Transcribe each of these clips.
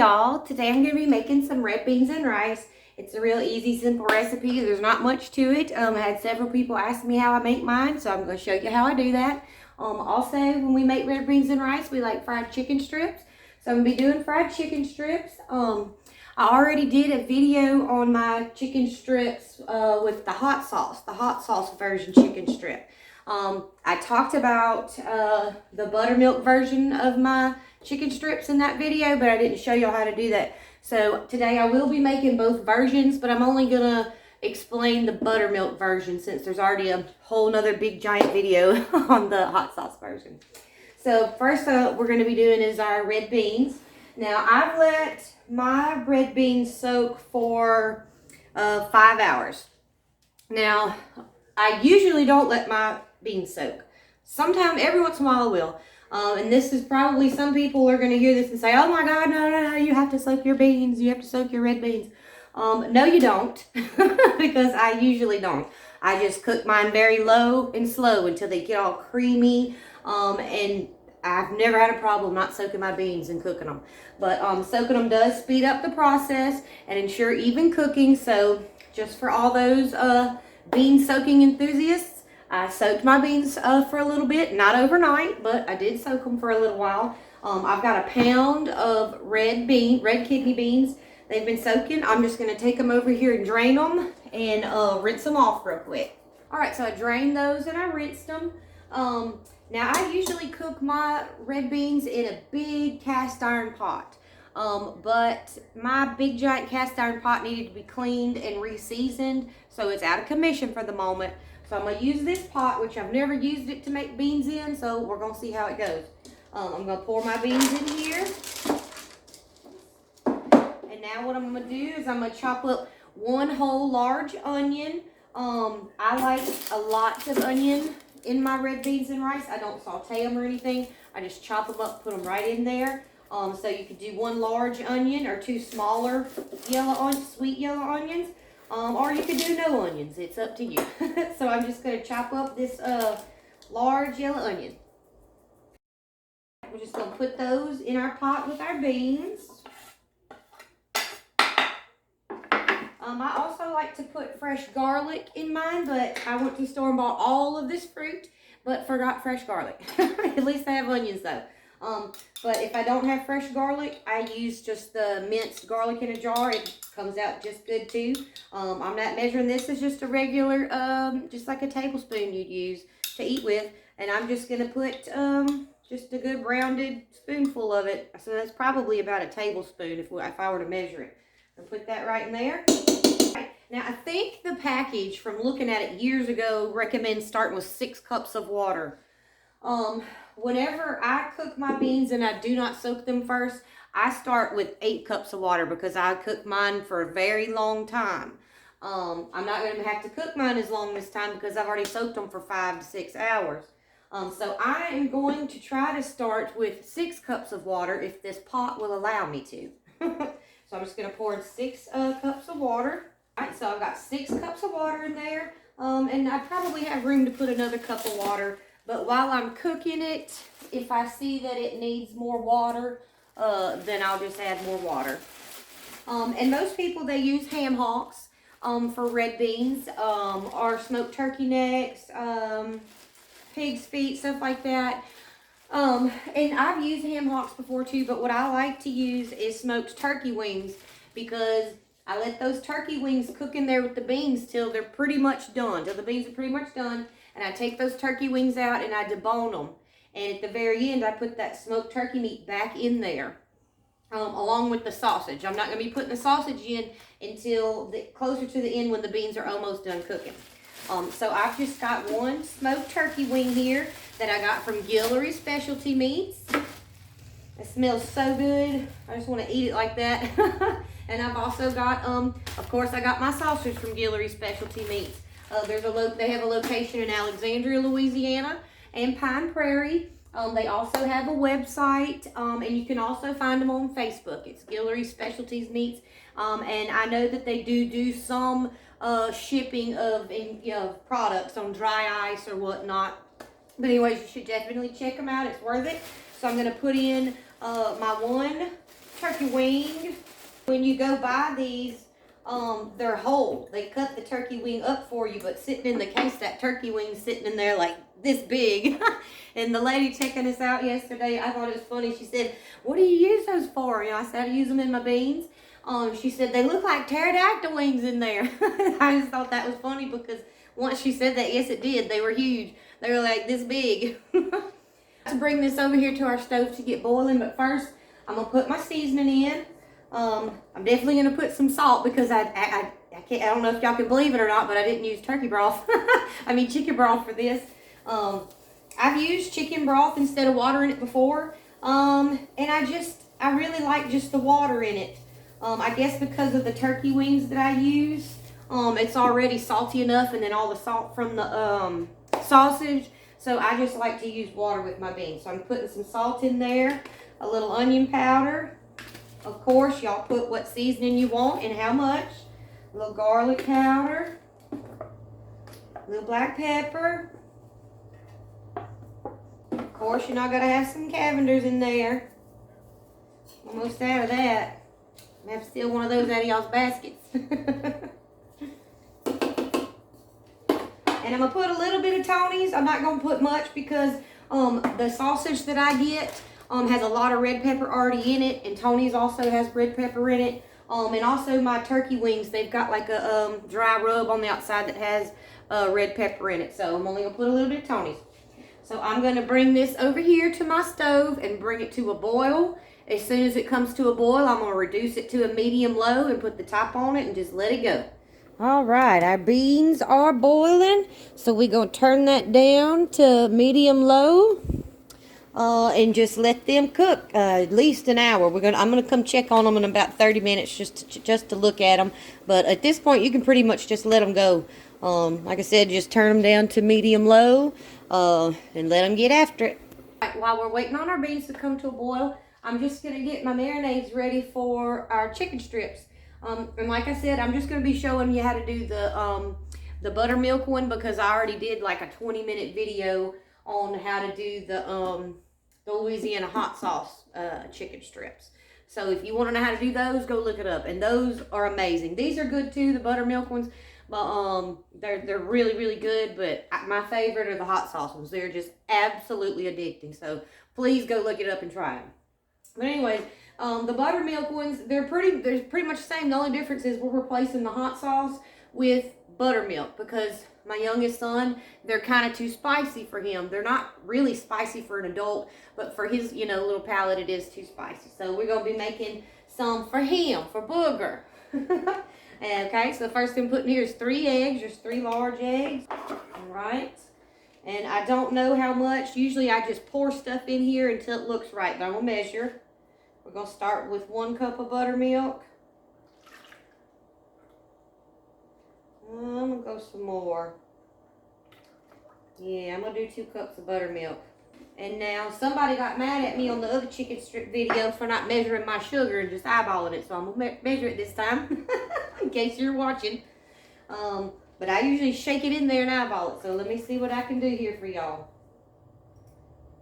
y'all. Today I'm going to be making some red beans and rice. It's a real easy, simple recipe. There's not much to it. I had several people ask me how I make mine, so I'm going to show you how I do that. Also, when we make red beans and rice, we like fried chicken strips. So I'm going to be doing fried chicken strips. I already did a video on my chicken strips with the hot sauce version chicken strip. I talked about the buttermilk version of my chicken strips in that video, but I didn't show y'all how to do that. So today I will be making both versions, but I'm only gonna explain the buttermilk version since there's already a whole nother big giant video on the hot sauce version. So first we're gonna be doing is our red beans. Now I've let my red beans soak for 5 hours. Now I usually don't let my beans soak. Sometimes, every once in a while I will. And this is probably, some people are going to hear this and say, oh my God, no, you have to soak your beans. You have to soak your red beans. No, you don't, because I usually don't. I just cook mine very low and slow until they get all creamy. And I've never had a problem not soaking my beans and cooking them. But soaking them does speed up the process and ensure even cooking. So just for all those bean soaking enthusiasts, I soaked my beans for a little bit, not overnight, but I did soak them for a little while. I've got a pound of red kidney beans. They've been soaking. I'm just going to take them over here and drain them and rinse them off real quick. All right, so I drained those and I rinsed them. Now I usually cook my red beans in a big cast iron pot. But my big giant cast iron pot needed to be cleaned and re-seasoned, so it's out of commission for the moment. So I'm going to use this pot, which I've never used it to make beans in, so we're going to see how it goes. I'm going to pour my beans in here. And now what I'm going to do is I'm going to chop up one whole large onion. I like a lot of onion in my red beans and rice. I don't saute them or anything. I just chop them up, put them right in there. So you could do one large onion or two smaller sweet yellow onions. Or you could do no onions. It's up to you. So I'm just going to chop up this large yellow onion. We're just going to put those in our pot with our beans. I also like to put fresh garlic in mine, but I went to store and bought all of this fruit, but forgot fresh garlic. At least I have onions though. But if I don't have fresh garlic, I use just the minced garlic in a jar. It comes out just good too. I'm not measuring this as just a regular, just like a tablespoon you'd use to eat with. And I'm just going to put just a good rounded spoonful of it. So that's probably about a tablespoon if I were to measure it. I'll put that right in there. Now I think the package from looking at it years ago recommends starting with 6 cups of water. Whenever I cook my beans and I do not soak them first, I start with 8 cups of water because I cook mine for a very long time. I'm not going to have to cook mine as long this time because I've already soaked them for 5 to 6 hours. So I am going to try to start with 6 cups of water if this pot will allow me to. So I'm just going to pour in 6 cups of water. All right, so I've got 6 cups of water in there. And I probably have room to put another cup of water. But while I'm cooking it, if I see that it needs more water, then I'll just add more water. And most people, they use ham hocks for red beans, or smoked turkey necks, pig's feet, stuff like that. And I've used ham hocks before too, but what I like to use is smoked turkey wings because I let those turkey wings cook in there with the beans till they're pretty much done, till the beans are pretty much done. And I take those turkey wings out and I debone them. And at the very end, I put that smoked turkey meat back in there, along with the sausage. I'm not going to be putting the sausage in until closer to the end when the beans are almost done cooking. So I've just got one smoked turkey wing here that I got from Guillory Specialty Meats. It smells so good. I just want to eat it like that. And I've also got, of course, I got my sausage from Guillory Specialty Meats. They have a location in Alexandria, Louisiana, and Pine Prairie. They also have a website, and you can also find them on Facebook. It's Guillory Specialties Meats, and I know that they do some shipping of products on dry ice or whatnot. But anyways, you should definitely check them out. It's worth it. So I'm going to put in my one turkey wing. When you go buy these, they're whole. They cut the turkey wing up for you, but sitting in the case, that turkey wing's sitting in there like this big. And the lady checking us out yesterday, I thought it was funny. She said, "What do you use those for?" You know, I said, "I use them in my beans." She said, "They look like pterodactyl wings in there." I just thought that was funny because once she said that, yes, it did. They were huge. They were like this big. To bring this over here to our stove to get boiling, but first I'm gonna put my seasoning in. I'm definitely gonna put some salt because I can't. I don't know if y'all can believe it or not, but I didn't use turkey broth. I mean chicken broth for this. I've used chicken broth instead of water in it before, and I really like just the water in it. I guess because of the turkey wings that I use, it's already salty enough, and then all the salt from the sausage. So I just like to use water with my beans. So I'm putting some salt in there, a little onion powder. Of course, y'all put what seasoning you want and how much. A little garlic powder, a little black pepper. Of course, you're not gonna have some Cavenders in there. Almost out of that. I have to steal one of those out of y'all's baskets. And I'm going to put a little bit of Tony's. I'm not going to put much because the sausage that I get has a lot of red pepper already in it. And Tony's also has red pepper in it. And also my turkey wings, they've got like a dry rub on the outside that has red pepper in it. So I'm only going to put a little bit of Tony's. So I'm going to bring this over here to my stove and bring it to a boil. As soon as it comes to a boil, I'm going to reduce it to a medium low and put the top on it and just let it go. All right, our beans are boiling, so we're going to turn that down to medium low and just let them cook at least an hour. I'm going to come check on them in about 30 minutes just to look at them. But at this point, you can pretty much just let them go. Like I said, just turn them down to medium low and let them get after it. Right, while we're waiting on our beans to come to a boil, I'm just going to get my marinades ready for our chicken strips. And like I said, I'm just going to be showing you how to do the buttermilk one because I already did like a 20-minute video on how to do the Louisiana hot sauce chicken strips. So if you want to know how to do those, go look it up. And those are amazing. These are good too, the buttermilk ones. But they're really, really good. But my favorite are the hot sauce ones. They're just absolutely addicting. So please go look it up and try them. But anyways, the buttermilk ones, they're pretty much the same. The only difference is we're replacing the hot sauce with buttermilk because my youngest son, they're kind of too spicy for him. They're not really spicy for an adult, but for his, little palate, it is too spicy. So we're going to be making some for him, for Booger. Okay, so the first thing I'm putting here is 3 eggs. There's 3 large eggs. All right. And I don't know how much. Usually I just pour stuff in here until it looks right, but I'm going to measure. We're going to start with 1 cup of buttermilk. I'm going to go some more. Yeah, I'm going to do 2 cups of buttermilk. And now somebody got mad at me on the other chicken strip video for not measuring my sugar and just eyeballing it. So I'm going to measure it this time in case you're watching. But I usually shake it in there and eyeball it. So let me see what I can do here for y'all.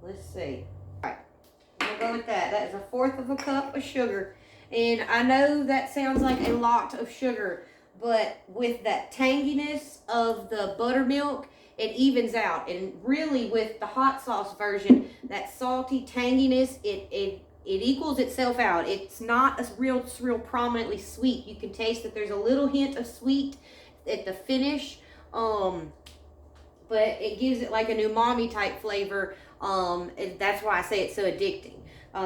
Let's see. We'll go with that. That is 1/4 of a cup of sugar. And I know that sounds like a lot of sugar, but with that tanginess of the buttermilk, it evens out. And really with the hot sauce version, that salty tanginess, it equals itself out. It's not a real prominently sweet. You can taste that there's a little hint of sweet at the finish, but it gives it like an umami type flavor. And that's why I say it's so addicting.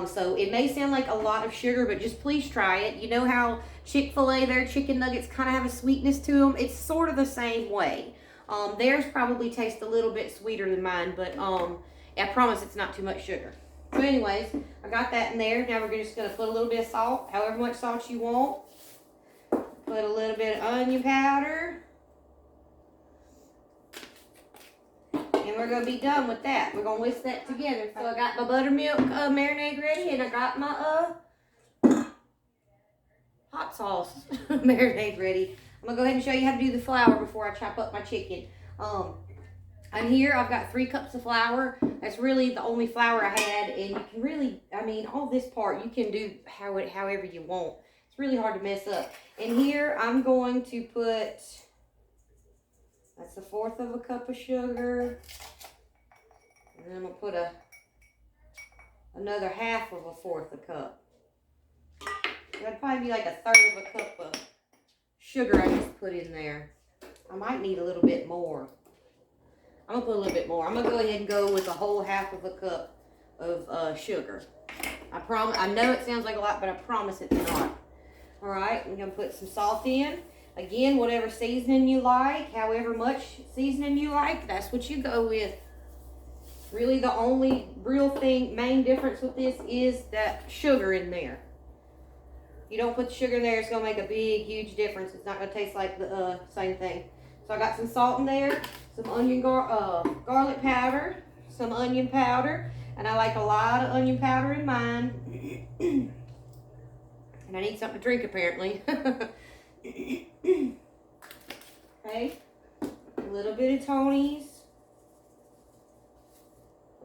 So it may sound like a lot of sugar, but just please try it. You know how Chick-fil-A, their chicken nuggets kind of have a sweetness to them? It's sort of the same way. Theirs probably tastes a little bit sweeter than mine, but I promise it's not too much sugar. So anyways, I got that in there. Now we're just going to put a little bit of salt, however much salt you want. Put a little bit of onion powder. And we're going to be done with that. We're going to whisk that together. So I got my buttermilk marinade ready, and I got my hot sauce marinade ready. I'm going to go ahead and show you how to do the flour before I chop up my chicken. I And here I've got 3 cups of flour. That's really the only flour I had, and you can really, I mean, all this part you can do however you want. It's really hard to mess up. And here I'm going to put, that's 1/4 of a cup of sugar, and then I'm gonna put another 1/2 of a 1/4 a cup. That'd probably be like 1/3 of a cup of sugar I just put in there. I might need a little bit more. I'm gonna put a little bit more. I'm gonna go ahead and go with a whole 1/2 of a cup of sugar. I promise. I know it sounds like a lot, but I promise it's not. All right, I'm gonna put some salt in. Again, whatever seasoning you like, however much seasoning you like, that's what you go with. Really, the only real main difference with this is that sugar in there. You don't put the sugar in there, it's gonna make a big, huge difference. It's not gonna taste like the same thing. So I got some salt in there, some onion garlic powder, some onion powder, and I like a lot of onion powder in mine. And I need something to drink apparently. Okay, a little bit of Tony's,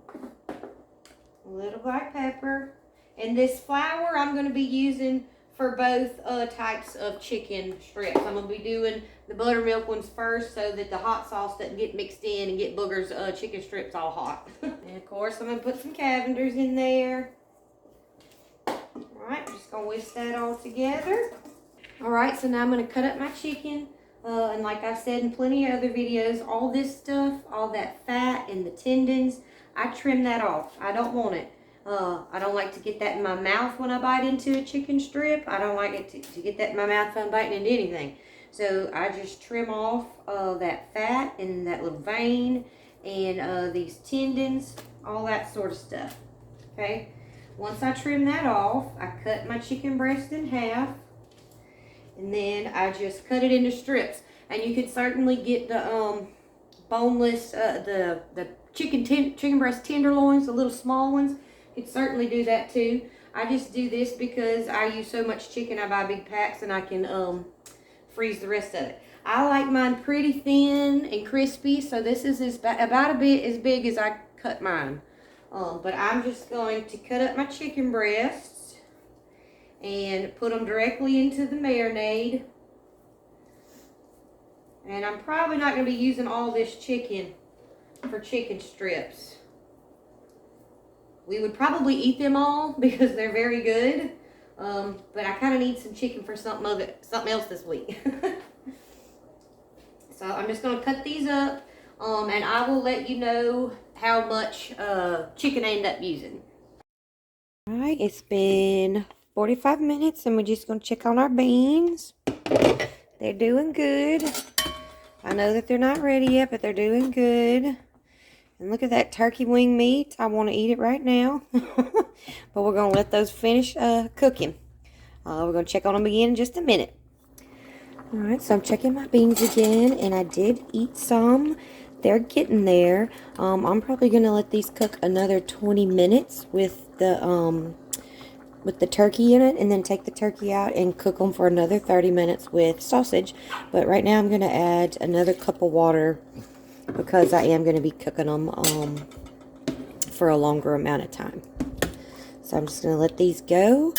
a little black pepper, and this flour I'm going to be using for both types of chicken strips. I'm going to be doing the buttermilk ones first so that the hot sauce doesn't get mixed in and get Booger's chicken strips all hot. And of course I'm going to put some Cavenders in there. Alright, just going to whisk that all together. Alright, so now I'm going to cut up my chicken. And like I said in plenty of other videos, all this stuff, all that fat and the tendons, I trim that off. I don't want it. I don't like to get that in my mouth when I bite into a chicken strip. I don't like it to get that in my mouth if I'm biting into anything. So I just trim off that fat and that little vein and these tendons, all that sort of stuff. Okay. Once I trim that off, I cut my chicken breast in half. And then I just cut it into strips. And you could certainly get the boneless, the chicken breast tenderloins, the little small ones. You could certainly do that too. I just do this because I use so much chicken. I buy big packs and I can freeze the rest of it. I like mine pretty thin and crispy, so this is about a bit as big as I cut mine. But I'm just going to cut up my chicken breasts and put them directly into the marinade. And I'm probably not going to be using all this chicken for chicken strips. We would probably eat them all because they're very good. But I kind of need some chicken for something else this week. So I'm just going to cut these up. And I will let you know how much chicken I end up using. Alright, it's been 45 minutes and we're just going to check on our beans. They're doing good. I know that they're not ready yet, but they're doing good. And look at that turkey wing meat. I want to eat it right now. But we're going to let those finish cooking. We're going to check on them again in just a minute. Alright, so I'm checking my beans again, and I did eat some. They're getting there. I'm probably going to let these cook another 20 minutes with the turkey in it, and then take the turkey out and cook them for another 30 minutes with sausage. But right now I'm going to add another cup of water because I am going to be cooking them for a longer amount of time. So I'm just going to let these go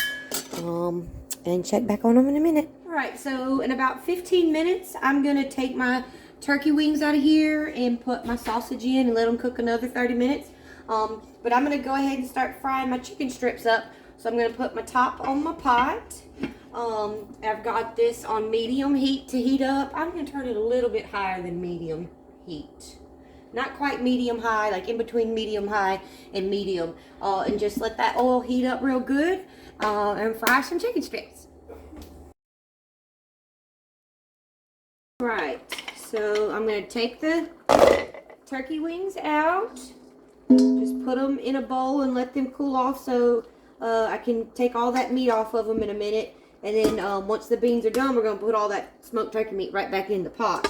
and check back on them in a minute. Alright, so in about 15 minutes I'm going to take my turkey wings out of here and put my sausage in and let them cook another 30 minutes. But I'm going to go ahead and start frying my chicken strips up. So I'm going to put my top on my pot. I've got this on medium heat to heat up. I'm going to turn it a little bit higher than medium heat. Not quite medium high, like in between medium high and medium. And just let that oil heat up real good and fry some chicken strips. Right, so I'm going to take the turkey wings out. Just put them in a bowl and let them cool off so I can take all that meat off of them in a minute. And then once the beans are done, we're going to put all that smoked turkey meat right back in the pot.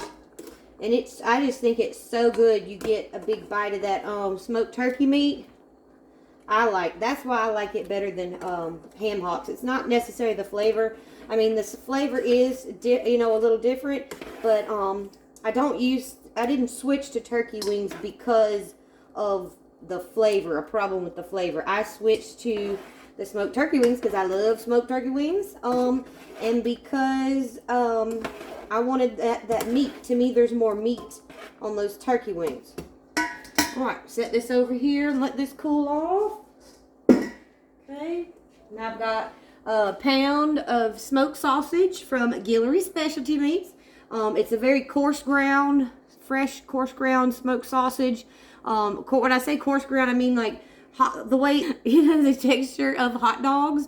And I just think it's so good. You get a big bite of that smoked turkey meat. That's why I like it better than ham hocks. It's not necessarily the flavor. I mean, the flavor is a little different, but I don't use didn't switch to turkey wings because of the flavor, a problem with the flavor. I switched to the smoked turkey wings because I love smoked turkey wings. And because I wanted that meat. To me, there's more meat on those turkey wings. All right, set this over here and let this cool off. Okay, now I've got a pound of smoked sausage from Guillory Specialty Meats. It's a very coarse ground, fresh coarse ground smoked sausage. When I say coarse ground, I mean like the way, the texture of hot dogs.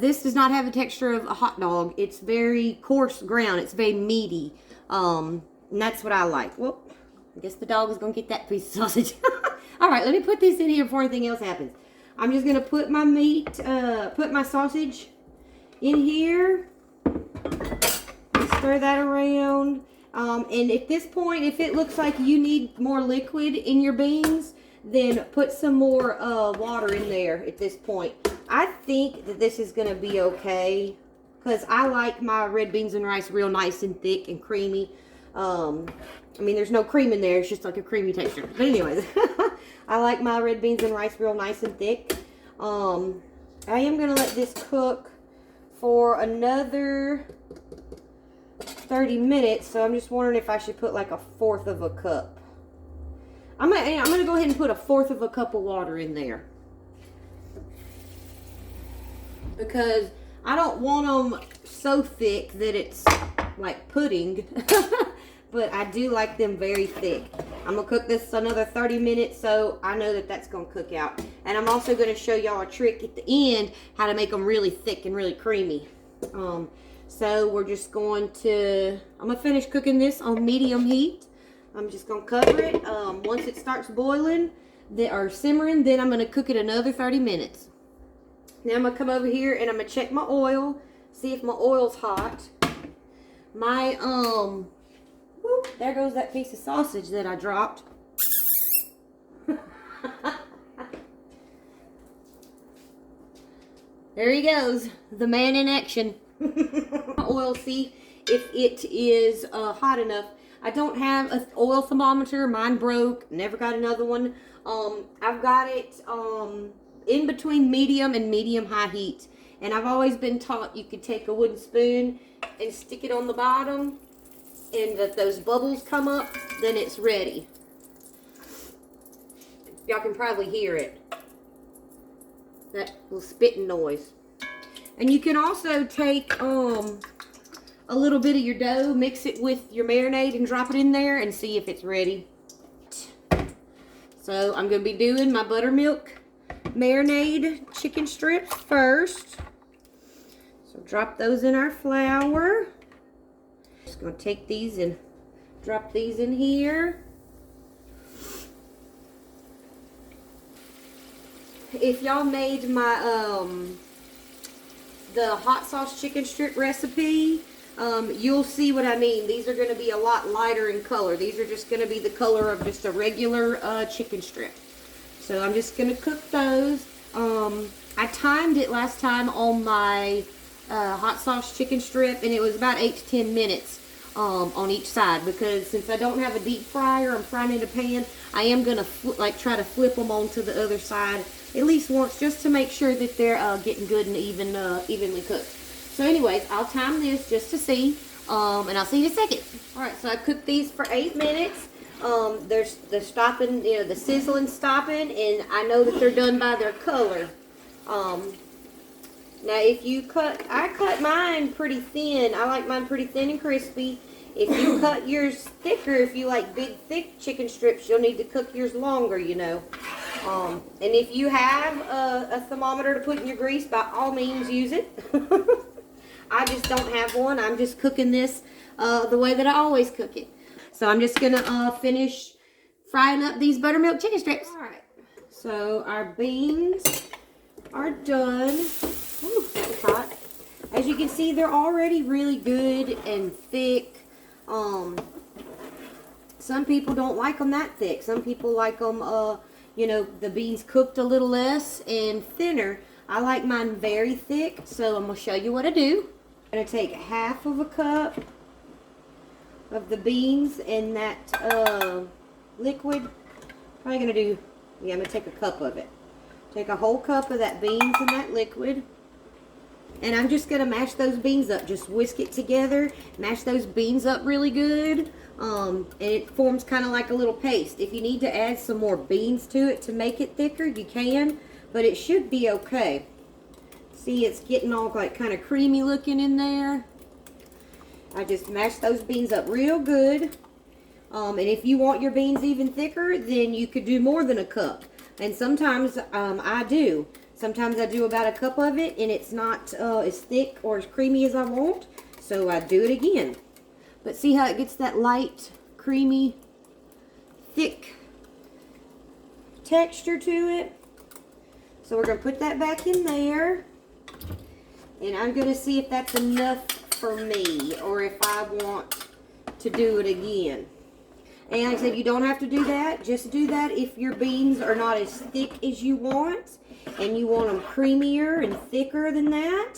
This does not have the texture of a hot dog. It's very coarse ground. It's very meaty. And that's what I like. Well, I guess the dog is going to get that piece of sausage. All right, let me put this in here before anything else happens. I'm just going to put my meat, put my sausage in here. Stir that around. And at this point, if it looks like you need more liquid in your beans, then put some more water in there at this point. I think that this is going to be okay because I like my red beans and rice real nice and thick and creamy. I mean, there's no cream in there. It's just like a creamy texture. But anyways, I like my red beans and rice real nice and thick. I am going to let this cook for another 30 minutes. So I'm just wondering if I should put like 1/4 of a cup. I'm gonna go ahead and put 1/4 of a cup of water in there. Because I don't want them so thick that it's like pudding. But I do like them very thick. I'm going to cook this another 30 minutes, so I know that that's going to cook out. And I'm also going to show y'all a trick at the end, how to make them really thick and really creamy. So we're just going to, I'm going to finish cooking this on medium heat. I'm just going to cover it. Once it starts boiling or simmering, then I'm going to cook it another 30 minutes. Now I'm going to come over here and I'm going to check my oil, see if my oil's hot. My, whoop, there goes that piece of sausage that I dropped. There he goes, the man in action. Oil, see if it is hot enough. I don't have an oil thermometer. Mine broke. Never got another one. I've got it in between medium and medium-high heat. And I've always been taught you could take a wooden spoon and stick it on the bottom. And if those bubbles come up, then it's ready. Y'all can probably hear it. That little spitting noise. And you can also take a little bit of your dough, mix it with your marinade and drop it in there and see if it's ready. So I'm going to be doing my buttermilk marinade chicken strips first. So drop those in our flour. Just going to take these and drop these in here. If y'all made my the hot sauce chicken strip recipe, you'll see what I mean. These are going to be a lot lighter in color. These are just going to be the color of just a regular chicken strip. So I'm just going to cook those. I timed it last time on my hot sauce chicken strip, and it was about 8 to 10 minutes on each side, because since I don't have a deep fryer, I'm frying in a pan, I am going to try to flip them onto the other side at least once, just to make sure that they're getting good and evenly cooked. So anyways, I'll time this just to see, and I'll see you in a second. Alright, so I cooked these for 8 minutes. There's the stopping, the sizzling stopping, and I know that they're done by their color. Now if you I cut mine pretty thin. I like mine pretty thin and crispy. If you cut yours thicker, if you like big thick chicken strips, you'll need to cook yours longer, And if you have a thermometer to put in your grease, by all means use it. I just don't have one. I'm just cooking this the way that I always cook it. So I'm just going to finish frying up these buttermilk chicken strips. Alright, so our beans are done. Ooh, that was hot. As you can see, they're already really good and thick. Some people don't like them that thick. Some people like them, the beans cooked a little less and thinner. I like mine very thick, so I'm going to show you what I do. I'm going to take 1/2 of a cup of the beans in that liquid. Probably gonna do, yeah, I'm gonna take a cup of it. Take a whole cup of that beans in that liquid. And I'm just gonna mash those beans up. Just whisk it together, mash those beans up really good. And it forms kind of like a little paste. If you need to add some more beans to it to make it thicker, you can, but it should be okay. See, it's getting all like kind of creamy looking in there. I just mashed those beans up real good. And if you want your beans even thicker, then you could do more than a cup. And sometimes I do. Sometimes I do about a cup of it, and it's not as thick or as creamy as I want. So I do it again. But see how it gets that light, creamy, thick texture to it? So we're going to put that back in there. And I'm going to see if that's enough for me, or if I want to do it again. And like I said, you don't have to do that. Just do that if your beans are not as thick as you want, and you want them creamier and thicker than that.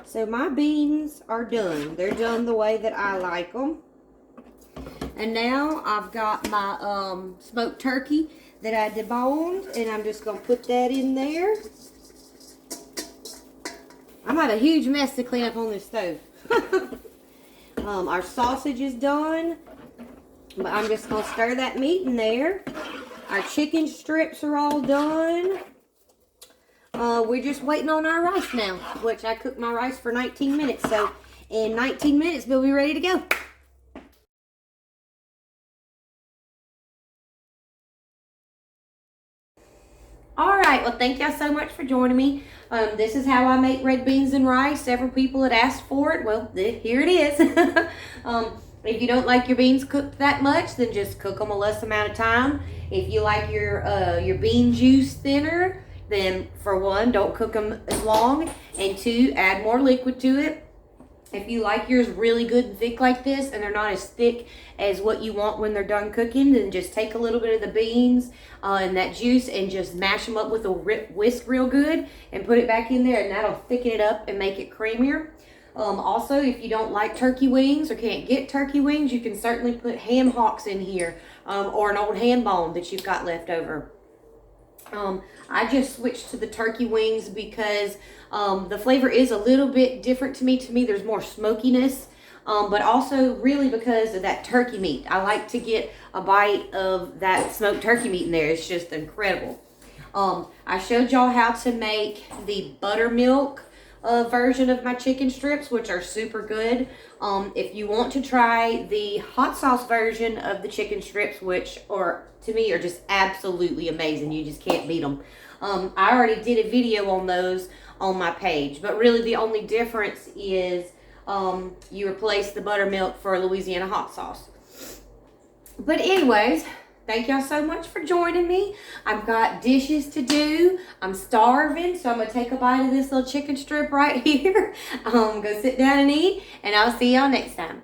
So my beans are done. They're done the way that I like them. And now I've got my smoked turkey that I deboned, and I'm just going to put that in there. I have a huge mess to clean up on this stove. Our sausage is done, but I'm just going to stir that meat in there. Our chicken strips are all done. We're just waiting on our rice now, which I cooked my rice for 19 minutes. So in 19 minutes, we'll be ready to go. Alright, well thank y'all so much for joining me. This is how I make red beans and rice. Several people had asked for it. Well, here it is. If you don't like your beans cooked that much, then just cook them a less amount of time. If you like your bean juice thinner, then for one, don't cook them as long. And two, add more liquid to it. If you like yours really good and thick like this, and they're not as thick as what you want when they're done cooking, then just take a little bit of the beans and that juice and just mash them up with a whisk real good and put it back in there, and that'll thicken it up and make it creamier. Also, if you don't like turkey wings or can't get turkey wings, you can certainly put ham hocks in here, or an old ham bone that you've got left over. I just switched to the turkey wings because the flavor is a little bit different to me. To me, there's more smokiness, but also really because of that turkey meat. I like to get a bite of that smoked turkey meat in there. It's just incredible. I showed y'all how to make the buttermilk version of my chicken strips, which are super good. If you want to try the hot sauce version of the chicken strips, which to me are just absolutely amazing, you just can't beat them. I already did a video on those on my page, but really the only difference is you replace the buttermilk for Louisiana hot sauce. But anyways, thank y'all so much for joining me. I've got dishes to do. I'm starving, so I'm going to take a bite of this little chicken strip right here. Go sit down and eat, and I'll see y'all next time.